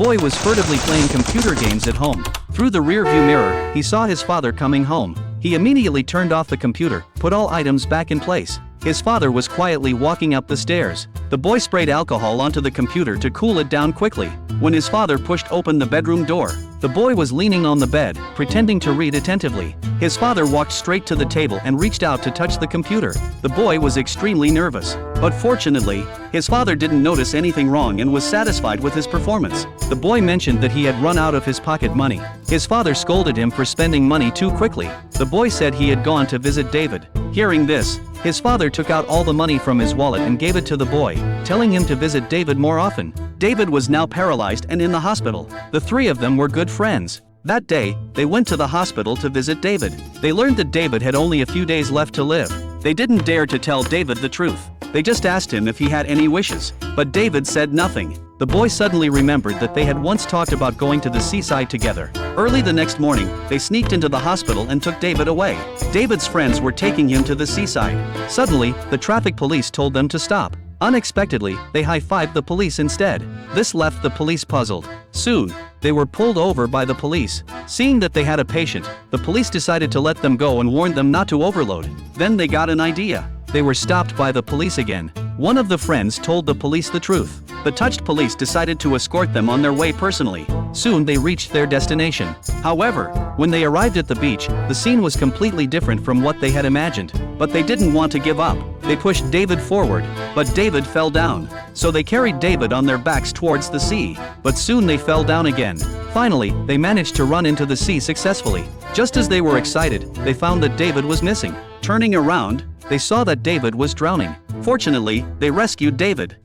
boy was furtively playing computer games at home. Through the rearview mirror, he saw his father coming home. He immediately turned off the computer, put all items back in place. His father was quietly walking up the stairs. The boy sprayed alcohol onto the computer to cool it down quickly. When his father pushed open the bedroom door, the boy was leaning on the bed, pretending to read attentively. His father walked straight to the table and reached out to touch the computer. The boy was extremely nervous, but fortunately, his father didn't notice anything wrong and was satisfied with his performance. The boy mentioned that he had run out of his pocket money. His father scolded him for spending money too quickly. The boy said he had gone to visit David. Hearing this, his father took out all the money from his wallet and gave it to the boy, telling him to visit David more often. David was now paralyzed and in the hospital. The three of them were good friends. That day, they went to the hospital to visit David. They learned that David had only a few days left to live. They didn't dare to tell David the truth. They just asked him if he had any wishes, but David said nothing. The boy suddenly remembered that they had once talked about going to the seaside together. Early the next morning, they sneaked into the hospital and took David away. David's friends were taking him to the seaside. Suddenly, the traffic police told them to stop. Unexpectedly, they high-fived the police instead. This left the police puzzled. Soon, they were pulled over by the police. Seeing that they had a patient, the police decided to let them go and warned them not to overload. Then they got an idea. They were stopped by the police again. One of the friends told the police the truth. The touched police decided to escort them on their way personally. Soon they reached their destination. However, when they arrived at the beach, the scene was completely different from what they had imagined. But they didn't want to give up. They pushed David forward, but David fell down. So they carried David on their backs towards the sea. But soon they fell down again. Finally, they managed to run into the sea successfully. Just as they were excited, they found that David was missing. Turning around, they saw that David was drowning. Fortunately, they rescued David.